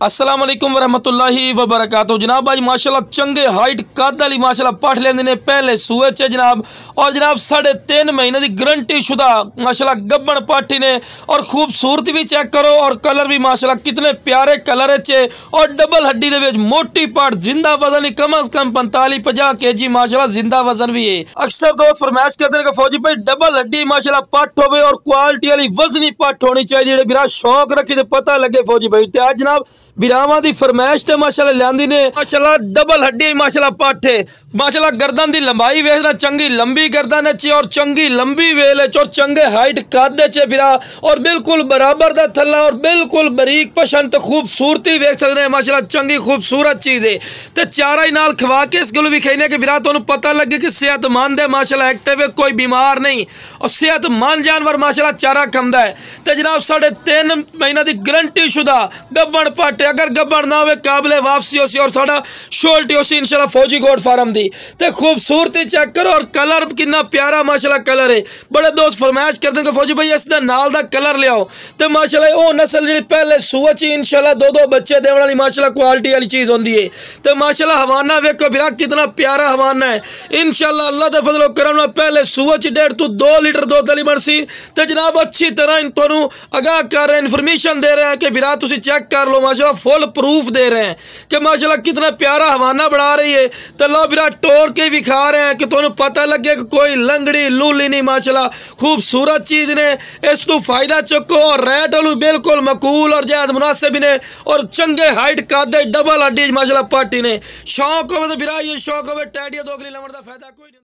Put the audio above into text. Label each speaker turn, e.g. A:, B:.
A: अस्सलाम वालेकुम वरहमतुल्लाहि वबरकातुहू। जनाब आज माशाल्लाह चंगे हाइट कद वाली माशाल्लाह पठ लेंदे ने पहले सूए च जनाब। और जनाब 3.5 महीने की गारंटी शुदा माशाल्लाह गब्बन पाठी ने। और खूबसूरती भी चेक करो और कलर भी माशाल्लाह कितने प्यारे कलर च। और डबल हड्डी दे विच मोटी पाठ जिंदा वजन ही कम अज कम 45-50 kg माशाल्लाह जिंदा वजन भी है। अक्सर दोस्त फरमाइश करते हैं कि फौजी भाई डबल हड्डी माशाल्लाह पठ होवे और क्वालिटी वाली वजनी पठ होनी चाहिए। जेडे बिरा शौक रखी ते पता लगे फौजी भाई ते आज जनाब बिरावां दी फरमाइश ते माशाल्लाह लियांदी ने माशाल्लाह डबल हड्डी माशाल्लाह पठ है। माशाल्लाह गर्दन दी लंबाई वेखना चंगी लंबी गर्दन है और चंगी लंबी वेल है और चंगे हाइट कद है बिरा। और बिल्कुल बराबर दा थल्ला और बिल्कुल बरीक पशन तो खूबसूरती वेख सकते हैं माशाल्लाह चंगी खूबसूरत चीज़ है। तो चारा ही नाल खवा के इस गल विखाने कि बिरा तुहानूं पता लगे कि सेहतमंद है माशाल्लाह एक्टिव है कोई बीमार नहीं और सेहतमंद जानवर माशाल्लाह चारा खांदा है। तो जनाब 3.5 महीना की गारंटी शुदा गब्बन पठ अगर गब्बन ना हो काबले वापसी हो सी और साडा शोल्टी हो सी इंशाल्लाह फौजी गोट फार्म दी। ते खूबसूरती चेक करो और कलर कितना प्यारा माशाल्लाह कलर है। बड़े दोस्त फरमाइश करते हैं कि फौजी भाई इस नाल दा कलर ले आओ। तो माशाल्लाह वो नस्ल जी पहले सूए च इंशाल्लाह 2-2 बच्चे देने वाली माशाल्लाह क्वालिटी वाली चीज़ होती है। तो माशाल्लाह हवाना वेखो बिरा कितना प्यारा हवाना है। इंशाल्लाह अल्लाह के फजलो करम पहले सूए च 1.5 to 2 लीटर दुध वाली बनसी। तो जनाब अच्छी तरह तुहानूं आगाह कर रहे हैं इन्फॉर्मेशन दे रहे हैं कि बिरा तुसीं चेक कर लो माशाल्लाह फुल प्रूफ दे रहे हैं कि माशाल्लाह कितना प्यारा हवाना बना रही है। तो लो बिरा तोड़ के विखा रहे हैं कि तुहानूं पता लगे कि कोई लंगड़ी लूली नहीं माशाल्लाह खूबसूरत चीज़ ने। इस तो फायदा चुको और रेट वालू बिल्कुल मकूल और जायद मुनासिब ने और चंगे हाइट कद डबल हड्डी माशाल्लाह पार्टी ने। शौक हो तो बिरा ये शौक हो टैडिया दोगली लमण का फायदा कोई नहीं।